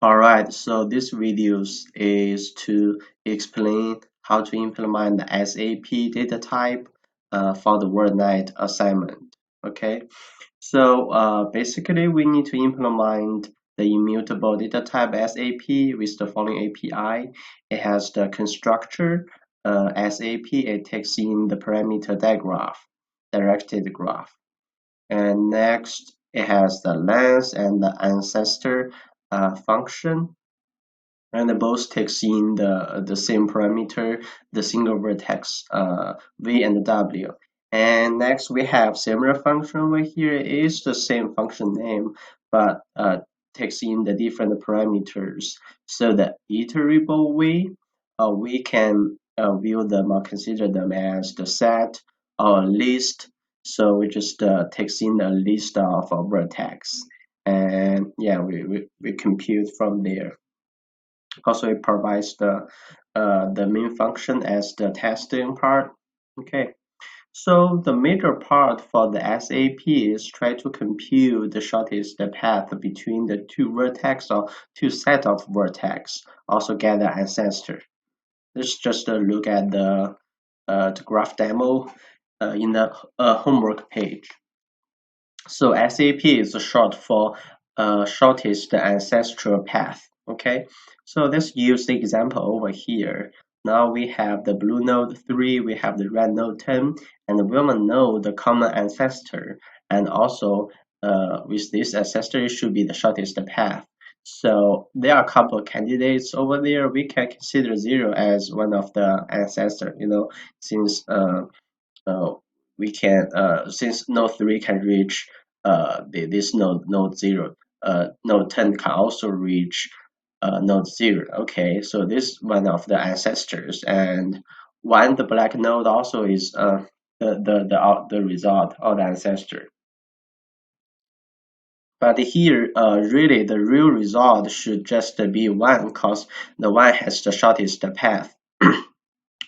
Alright, so this video is to explain how to implement the SAP data type for the WordNet assignment. Okay, so basically we need to implement the immutable data type SAP with the following API. It has the constructor SAP. It takes in the parameter digraph, directed graph. And next, it has the length and the ancestor function, and both takes in the same parameter, the single vertex v and w. And next, we have similar function over here. It is the same function name, but takes in the different parameters. So the iterable way, we can view them or consider them as the set or list. So we just takes in a list of vertex, and yeah, we compute from there. Also, it provides the main function as the testing part. Okay, so the major part for the SAP is try to compute the shortest path between the two vertex or two set of vertex. Also get the ancestor. Let's just look at the graph demo in the homework page. So SAP is short for shortest ancestral path. Okay, so let's use the example over here. Now we have the blue node 3, we have the red node 10, and we want to know the common ancestor. And also, with this ancestor, it should be the shortest path. So there are a couple of candidates over there. We can consider 0 as one of the ancestor, since uh, we can since node 3 can reach this node 0, node 10 can also reach node 0. Okay, so this one of the ancestors, and one the black node also is the result of the ancestor. But here, really, the real result should just be 1, because the 1 has the shortest path.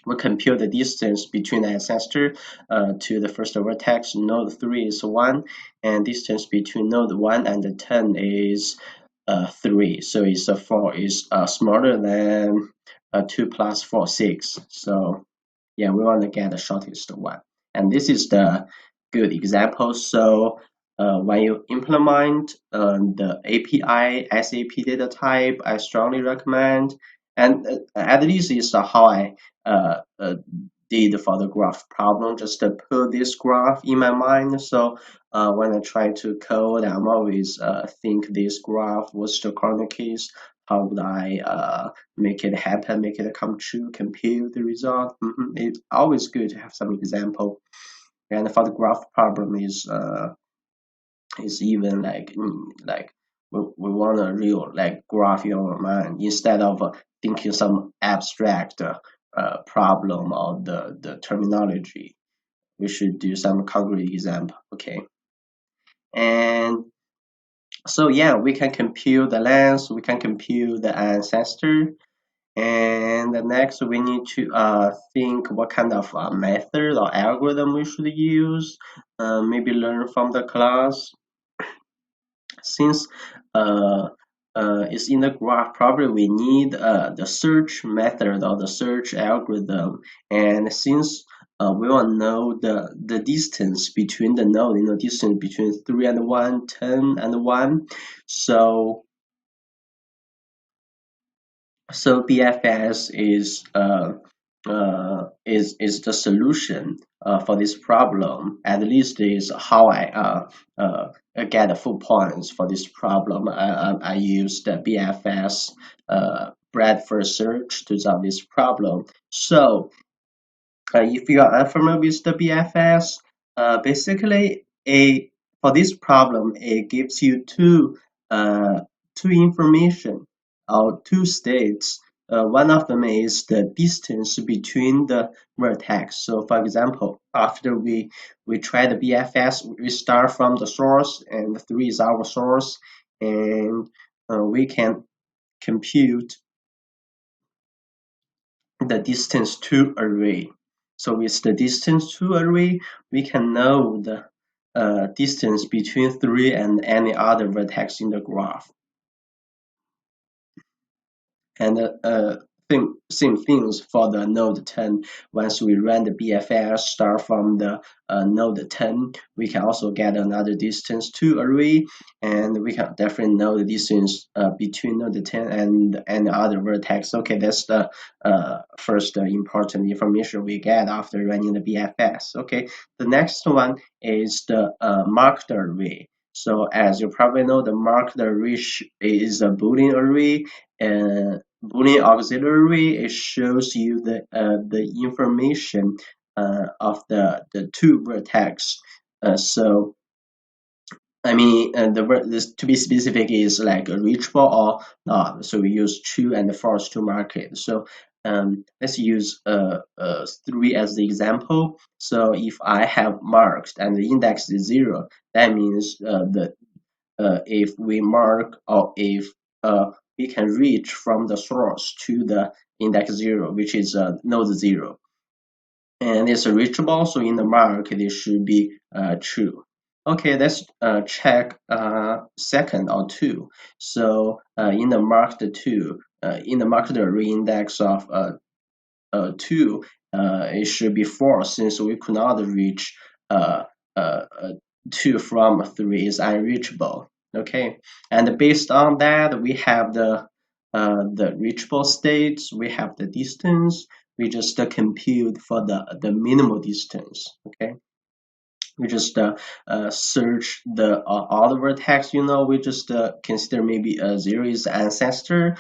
We compute the distance between the ancestor to the first vertex. Node 3 is 1, and distance between node 1 and 10 is 3. So it's 4 is smaller than 2 plus 4, 6. So yeah, we want to get the shortest one. And this is the good example. So when you implement the API SAP data type, I strongly recommend, and at least is how I did for the graph problem, just to put this graph in my mind. So when I try to code, I'm always think this graph, what's the corner case, how would I make it happen, make it come true, compute the result. It's always good to have some example. And for the graph problem is even like we want a real like graph in our mind instead of thinking some abstract problem or the terminology. We should do some concrete example. Okay, and so yeah, we can compute the length, we can compute the ancestor, and the next we need to think what kind of method or algorithm we should use. Maybe learn from the class. Since it's in the graph, probably we need the search method or the search algorithm. And since we want to know the distance between the node, distance between 3 and 1, 10 and 1. So BFS is the solution for this problem. At least is how I get the full points for this problem. I used the BFS Bradford search to solve this problem. So if you are unfamiliar with the BFS, basically for this problem it gives you two information or two states. One of them is the distance between the vertex. So for example, after we try the BFS, we start from the source, and 3 is our source, and we can compute the distance to array. So with the distance to array, we can know the distance between 3 and any other vertex in the graph. And same things for the node 10. Once we run the BFS start from the node 10, we can also get another distance to array, and we can definitely know the distance between node 10 and the other vertex. Okay, that's the first important information we get after running the BFS. Okay, the next one is the marked array. So as you probably know, the marked array is a Boolean array, and Boolean auxiliary, it shows you the information of the two vertex. So I mean, the word this to be specific is like reachable or not. So we use true and false to mark it. So let's use 3 as the example. So if I have marked and the index is 0, that means the if we mark or if we can reach from the source to the index 0, which is node 0, and it's reachable, so in the mark it should be true. Okay, let's check second or 2. So in the marked 2, in the marked array index of 2, it should be false since we could not reach uh, uh, uh, 2 from 3 is unreachable. Okay, and based on that, we have the reachable states, we have the distance, we just compute for the minimal distance. Okay, we just search the all the vertex. We just consider maybe 0 is the ancestor.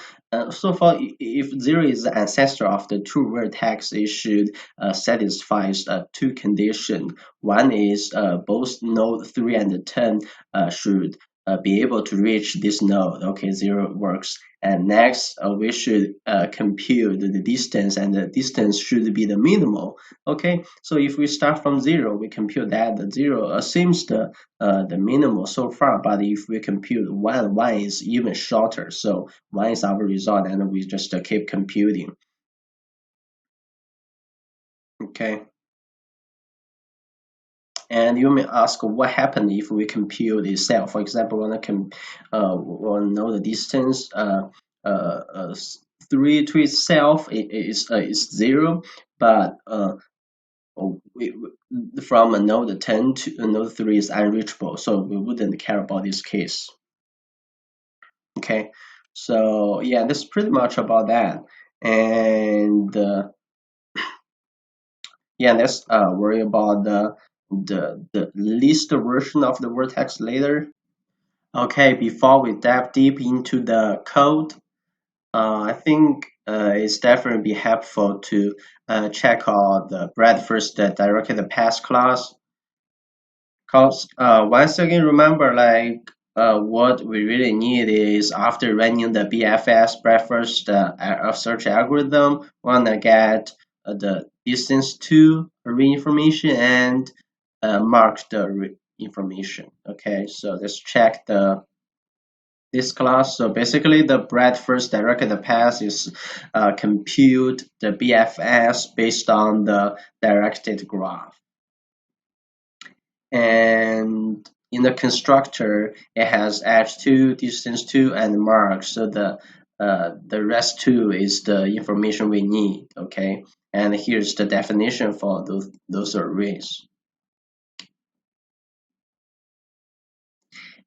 So far, if 0 is the ancestor of the two vertex, it should satisfy two conditions. One is both node 3 and 10 should be able to reach this node. Okay, 0 works. And next, we should compute the distance, and the distance should be the minimal. Okay, so if we start from 0, we compute that the 0 assumes the minimal so far, but if we compute 1, 1 is even shorter. So 1 is our result, and we just keep computing. Okay. And you may ask what happens if we compute itself. For example, want to know the distance 3 to itself is 0, but from a node 10 to a node 3 is unreachable, so we wouldn't care about this case. Okay, so yeah, that's pretty much about that. And yeah, let's worry about the least version of the vertex later. Okay, before we dive deep into the code, I think it's definitely be helpful to check out the BreadFirstDIrectedPaths class. Cause once again, remember, like what we really need is after running the BFS breakfast search algorithm, wanna get the distance to array information and mark the information. Okay, so let's check this class. So basically, the BreadFirstDIrectedPaths is compute the BFS based on the directed graph. And in the constructor, it has edge2, distance2, and mark. So the rest 2 is the information we need. Okay, and here's the definition for those arrays.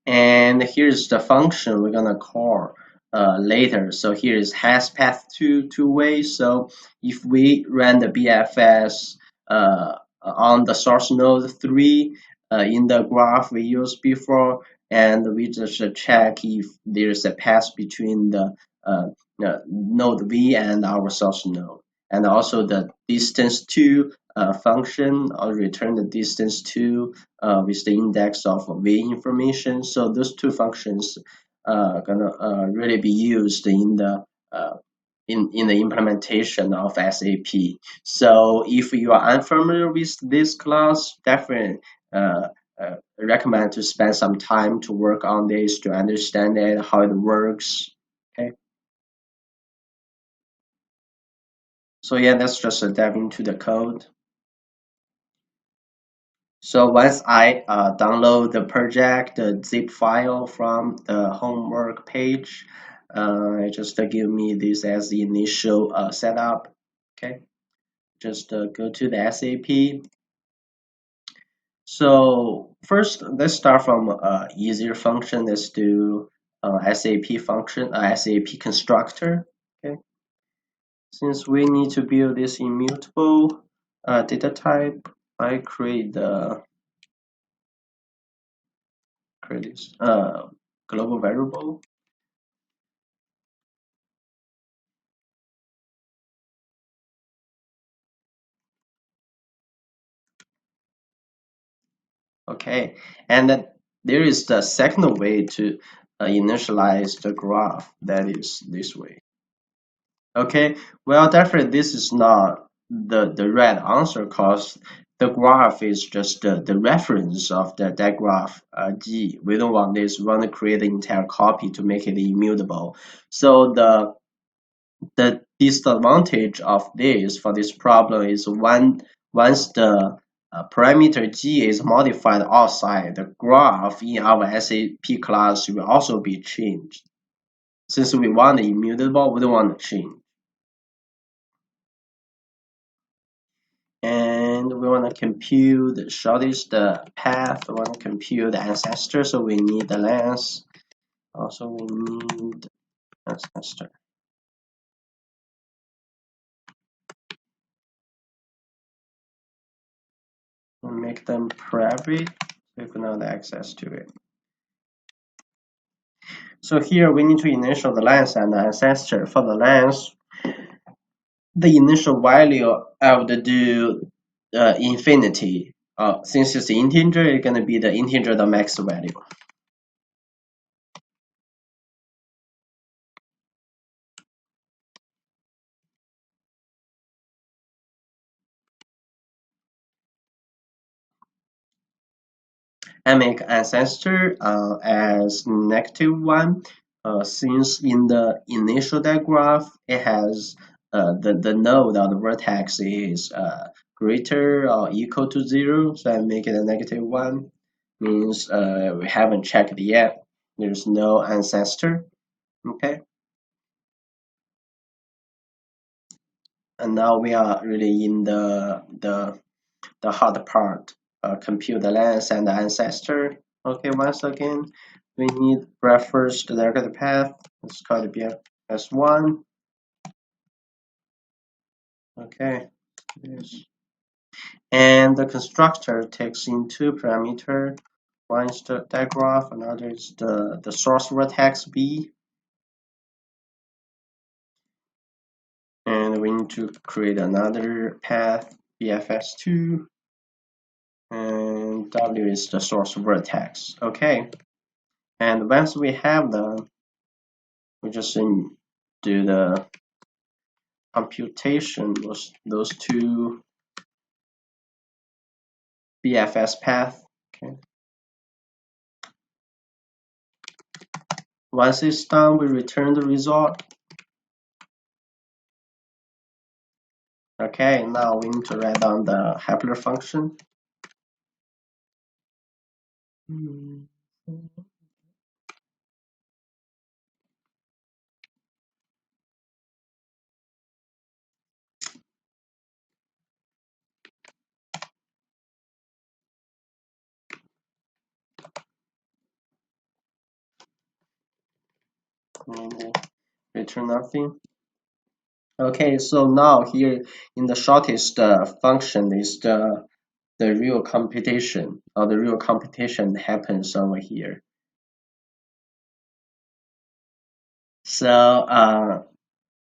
And here's the function we're gonna call later. So here is has path two ways. So if we run the BFS on the source node 3 in the graph we used before, and we just check if there's a path between the node V and our source node, and also the distance to function or return the distance to with the index of V information. So those two functions gonna really be used in the in the implementation of SAP. So if you are unfamiliar with this class, definitely recommend to spend some time to work on this to understand it, how it works. Okay. So yeah, let's just dive into the code. So once I download the project, the zip file from the homework page, Just give me this as the initial setup. Okay, just go to the SAP. So first, let's start from easier function. Let's do SAP function, SAP constructor. Okay, since we need to build this immutable data type, I create this global variable. Okay, and then there is the second way to initialize the graph. That is this way. Okay, well, definitely this is not the right answer because the graph is just the reference of that graph G. We don't want this. We want to create the entire copy to make it immutable. So the disadvantage of this for this problem is once the parameter G is modified outside, the graph in our SAP class will also be changed. Since we want the immutable, we don't want to change. And we want to compute the shortest path. We want to compute the ancestor, so we need the length. Also, we need ancestor. We'll make them private, so you can have access to it. So here we need to initial the length and the ancestor. For the length, the initial value I would do infinity. Since it's integer, it's going to be the integer the max value. I make ancestor as -1 since in the initial diagraph it has the node of the vertex is greater or equal to 0, so I make it a -1. Means we haven't checked yet. There's no ancestor. Okay, and now we are really in the hard part. Compute the length and the ancestor. Okay, once again, we need BreadFirstDIrectedPath. Let's call it BFS1. Okay, yes. And the constructor takes in two parameters. One is the digraph, another is the source vertex B. And we need to create another path, BFS2. And W is the source vertex. Okay. And once we have them, we just do the computation with those two BFS path. Okay. Once it's done, we return the result. Okay, now we need to write down the Hepler function. And return nothing. Okay, so now here in the shortest function is the real computation, or the real computation happens over here. So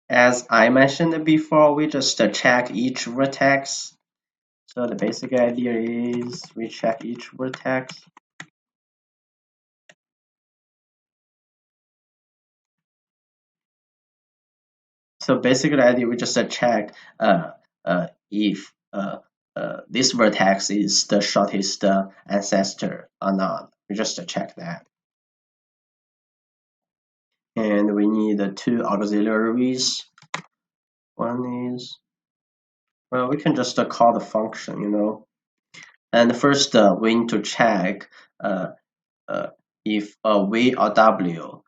as I mentioned before, we just check each vertex. So the basic idea is we check each vertex. So basically, idea we just check if this vertex is the shortest ancestor or not. We just check that. And we need two auxiliaries. One is, well, we can just call the function, you know. And first, we need to check if V or W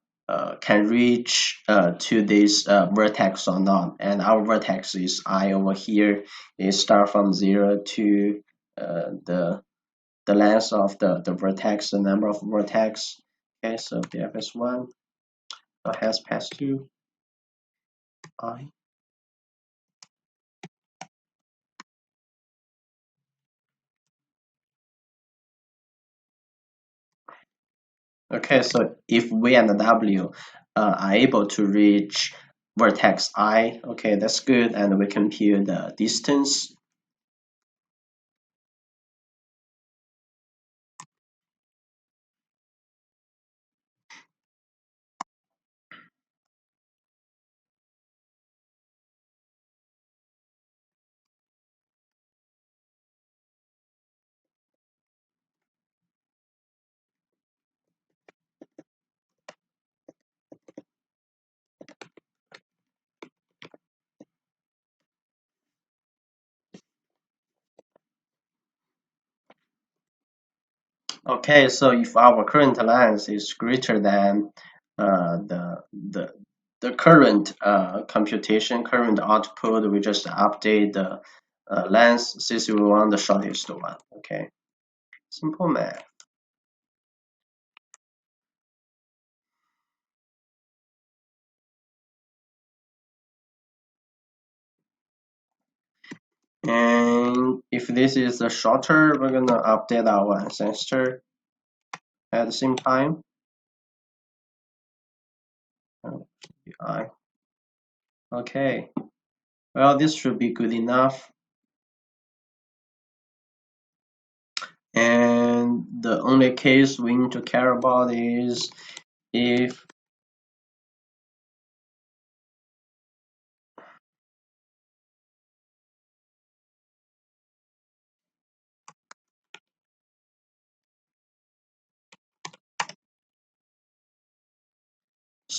can reach to this vertex or not. And our vertex is I over here. It start from 0 to the length of the vertex, the number of vertex. Okay, so BFS1 has pass 2 I. Okay, so if V and W are able to reach vertex I, okay, that's good, and we compute the distance. Okay, so if our current length is greater than the current computation, current output, we just update the length since we want the shortest one. Okay, simple math. And if this is the shorter, we're gonna update our ancestor at the same time. Okay, well, this should be good enough. And the only case we need to care about is if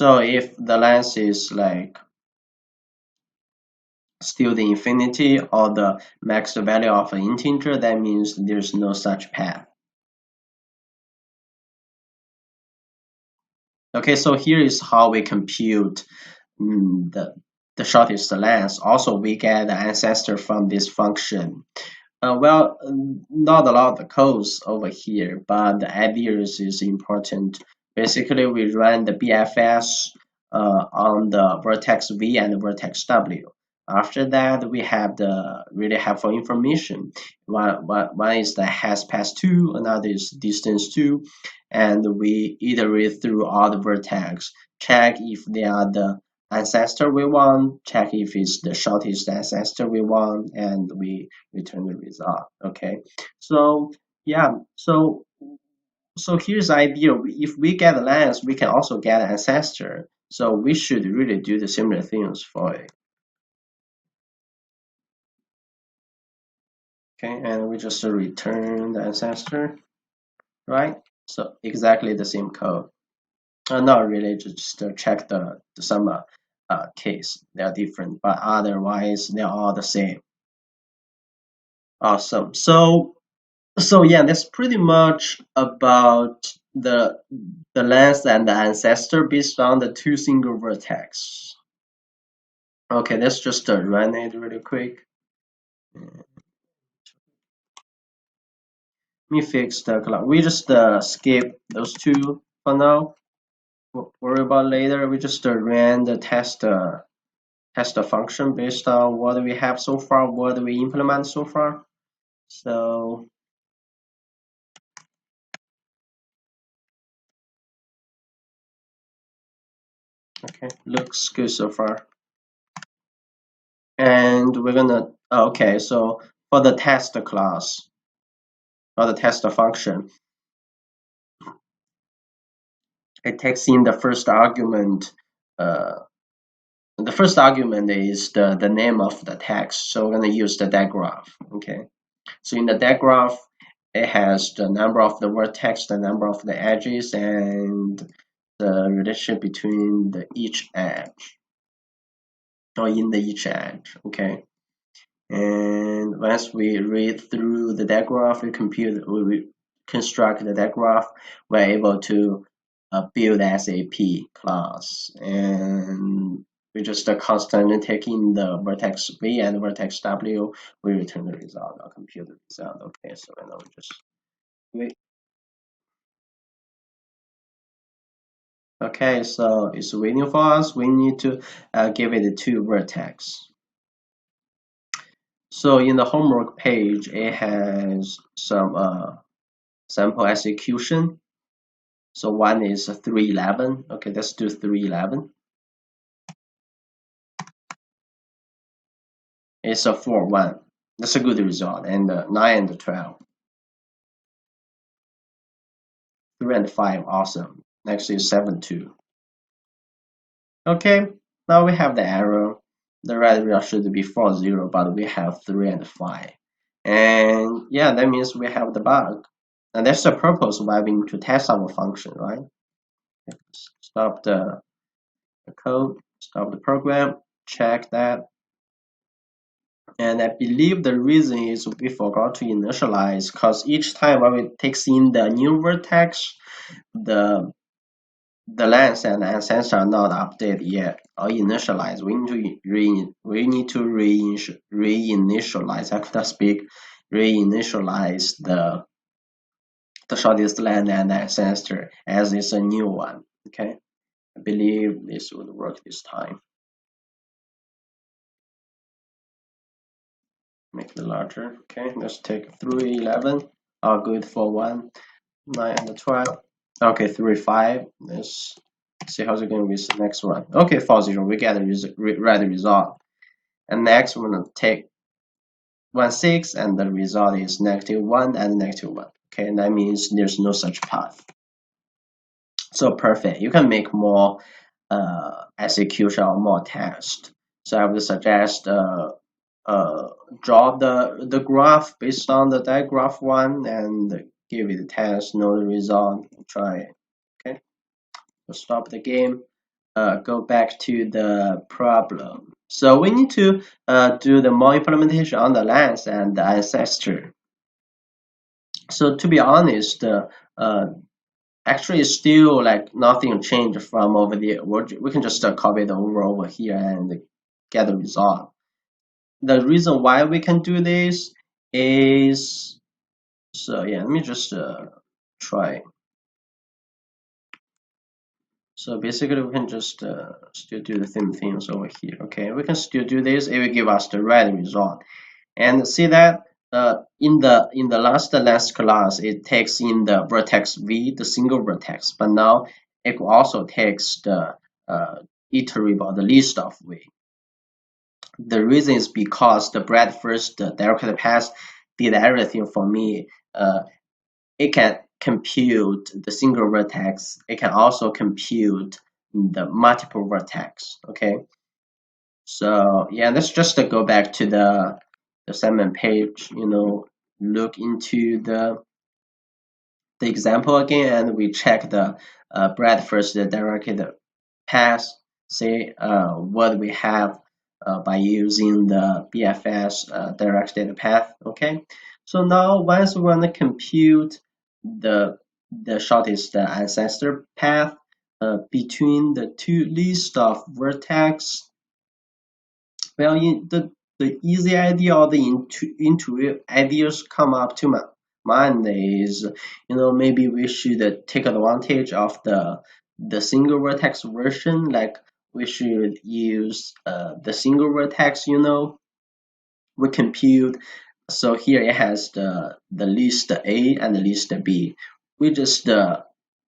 if the length is like still the infinity or the max value of an integer, that means there's no such path. Okay, so here is how we compute the shortest length. Also, we get the ancestor from this function. Well, not a lot of codes over here, but the ideas is important. Basically, we run the BFS on the vertex V and the vertex W. After that, we have the really helpful information. One is the has passed to, another is distance to, and we iterate through all the vertex, check if they are the ancestor we want, check if it's the shortest ancestor we want, and we return the result. Okay, so yeah, so here's the idea. If we get a length, we can also get an ancestor. So we should really do the similar things for it. Okay, and we just return the ancestor, right? So exactly the same code. Not really, just check the some case. They are different, but otherwise they're all the same. Awesome. So yeah, that's pretty much about the length and the ancestor based on the two single vertex. Okay, let's just run it really quick. Let me fix the clock. We just skip those two for now. Worry about later. We just ran the test function based on what we have so far, what we implement so far. So okay, looks good so far. And we're gonna okay, so for the test class or the test function, it takes in the first argument. The first argument is the name of the text, so we're gonna use the digraph. Okay, so in the digraph, it has the number of the vertex, the number of the edges, and the relationship between each edge or in each edge. Okay, and once we read through the digraph, we construct the digraph, we're able to build SAP class, and we just constantly taking the vertex v and vertex w. We return the result or compute the result. Okay, so right now we just wait. Okay, so it's waiting for us. We need to give it two vertex. So in the homework page, it has some sample execution. So one is 311. Okay, let's do 311. It's a 4-1. That's a good result. And 9 and 12. 3 and 5, awesome. Next is 7-2. Okay, now we have the error. The right result should be 4-0, but we have 3 and 5. And yeah, that means we have the bug. And that's the purpose why we need to test our function, right? Stop the code, stop the program, check that. And I believe the reason is we forgot to initialize, because each time when we takes in the new vertex, the length and ancestor are not updated yet or initialized. We need to reinitialize. I could speak. Reinitialize the shortest length and ancestor as it's a new one. Okay, I believe this would work this time. Make it larger. Okay, let's take 311. All good for 1, 9 and 12. Okay, 3-5. Let's see how's it going with the next one. Okay, 4-0. We get the right result. And next we're gonna take 1-6, and the result is -1 and -1. Okay, that means there's no such path. So perfect. You can make more execution or more test. So I would suggest draw the graph based on the digraph one and give it a test, know the result, try it. Okay, so stop the game, go back to the problem. So we need to do the more implementation on the length and the ancestor. So to be honest, actually still like nothing changed from over there. We can just copy it over here and get the result. The reason why we can do this is, so yeah, let me just try. So basically we can just still do the same things over here. Okay, we can still do this. It will give us the right result. And see that in the last class it takes in the vertex v, the single vertex, but now it also takes the iterable, the list of v. The reason is because the BreadFirstDirectedPaths path did everything for me. It can compute the single vertex. It can also compute the multiple vertex. Okay, so yeah, let's just go back to the assignment page. Look into the example again, and we check the BreadFirstDirectedPaths. See what we have by using the BFS directed path. Okay, so now once we want to compute the shortest ancestor path between the two lists of vertex, well, the easy idea or the intuitive ideas come up to my mind is, maybe we should take advantage of the single vertex version. Like we should use the single vertex. We compute. So here it has the list A and the list B. We just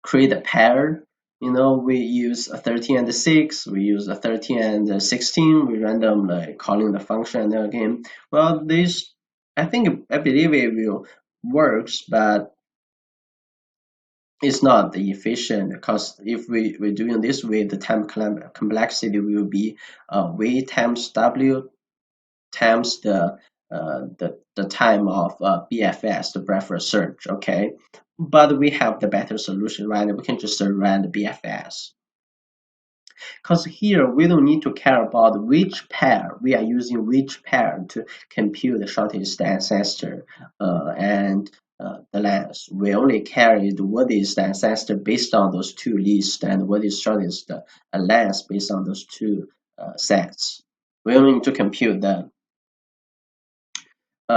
create a pair. We use a 13 and 6. We use a 13 and 16. We randomly calling the function again. Well, this I believe it will works, but it's not efficient, because if we're doing this way, the time complexity will be v times w times the time of BFS, the breadth first search. Okay, but we have the better solution, right? We can just run the BFS, because here we don't need to care about which pair we are using, which pair to compute the shortest ancestor, and the length. We only carried what is the ancestor based on those two lists and what is shortest length based on those two sets. We only need to compute them.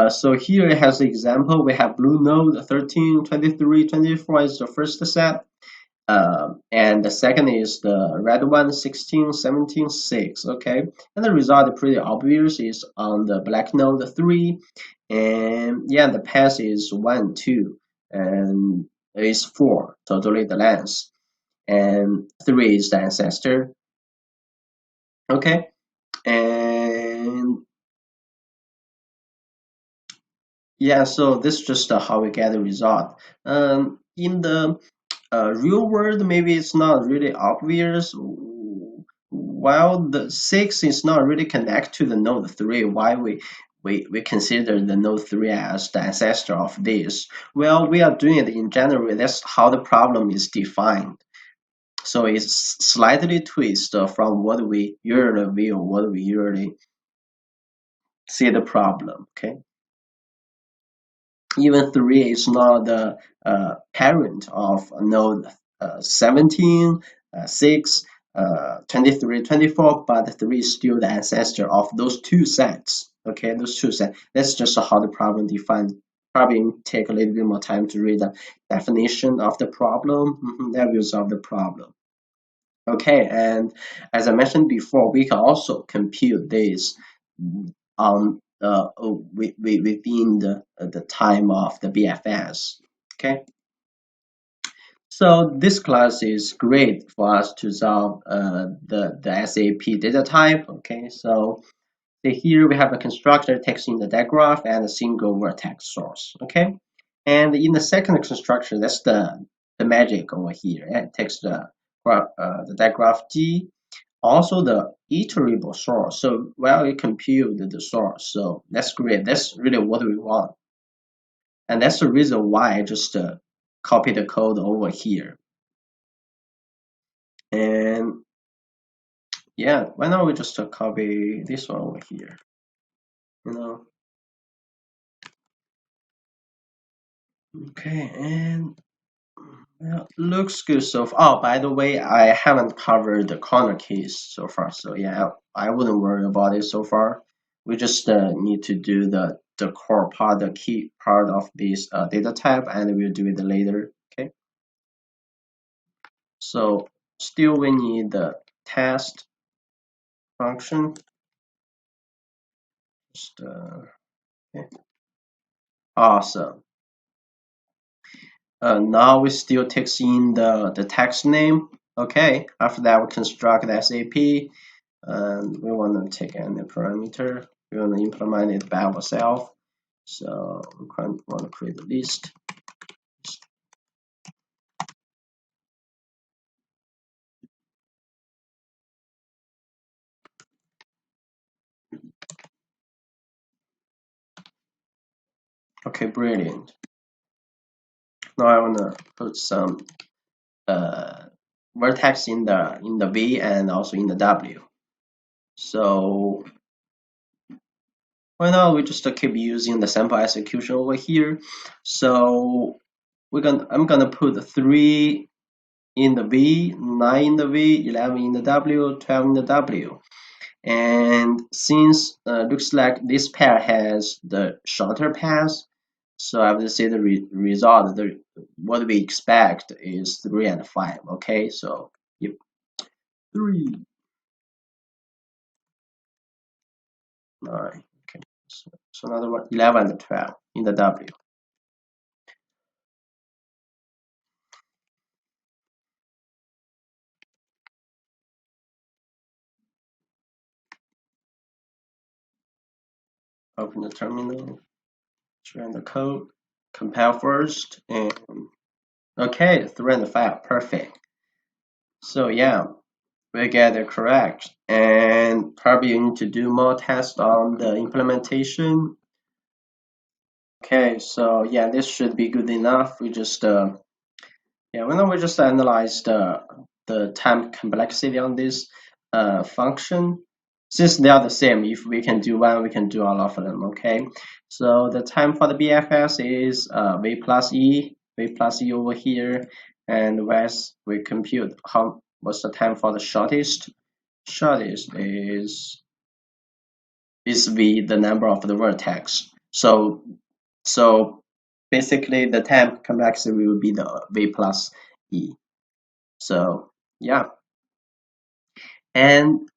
So here it has an example. We have blue node 13, 23, 24 is the first set. And the second is the red one 16, 17, 6. Okay, and the result is pretty obvious, is on the black node 3, and yeah, the path is 1, 2, and it's 4 totally the length, and 3 is the ancestor. Okay, and yeah, so this is just how we get the result. In the real world, maybe it's not really obvious. While the 6 is not really connected to the node 3, why we consider the node 3 as the ancestor of this? Well, we are doing it in general. That's how the problem is defined. So it's slightly twist from what we usually view, what we usually see the problem. Okay. Even 3 is not the parent of node 17, 6, 23, 24, but 3 is still the ancestor of those two sets. Okay, those two sets. That's just how the problem defined. Probably take a little bit more time to read the definition of the problem. That will solve the problem. Okay, and as I mentioned before, we can also compute this on within the time of the BFS. Okay, so this class is great for us to solve the SAP data type. Okay, so here we have a constructor takes in the digraph and a single vertex source. Okay, and in the second constructor, that's the magic over here. It takes the digraph G, also the iterable source. So while we compute the source, so that's great. That's really what we want, and that's the reason why I just copy the code over here. And yeah, why not we just copy this one over here? You know. Okay, and well, looks good so far. Oh, by the way, I haven't covered the corner case so far, so yeah, I wouldn't worry about it so far. We just need to do the core part, the key part of this data type, and we'll do it later. Okay. So still we need the test function. Just okay. Awesome. Now we still takes in the text name. Okay. After that, we construct the SAP. And we want to take any parameter. We want to implement it by ourselves. So we want to create a list. Okay, brilliant. Now I want to put some vertex in the V and also in the W. So why not we just keep using the sample execution over here. So I'm gonna put 3 in the V, 9 in the V, 11 in the W, 12 in the W. And since looks like this pair has the shorter path, so I would say the result, what we expect is 3 and 5. Okay, so yep, 3, 9. Okay, so another one, 11 and 12 in the W. Open the terminal, run the code, compile first, and okay, 3 and 5, perfect. So yeah, we get it correct, and probably you need to do more tests on the implementation. Okay, so yeah, this should be good enough. We just yeah, why don't we just analyze the time complexity on this function. since they are the same, if we can do one, we can do all of them. Okay, so the time for the BFS is v plus e over here, and whereas we compute what's the time for the shortest. Shortest is v, the number of the vertex. So basically the time complexity will be the v plus e. So yeah. And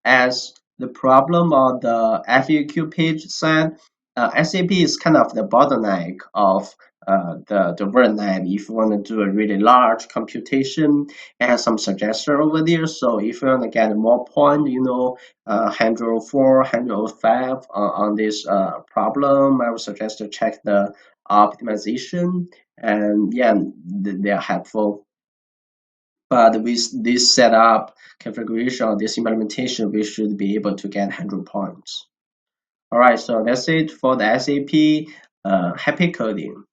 as the problem on the FAQ page said, SAP is kind of the bottleneck of the WordNet. If you want to do a really large computation, it has some suggestion over there. So if you want to get more point, 104, 105 on this problem, I would suggest to check the optimization. And yeah, they are helpful. But with this setup, configuration, or this implementation, we should be able to get 100 points. All right, so that's it for the SAP. Happy coding.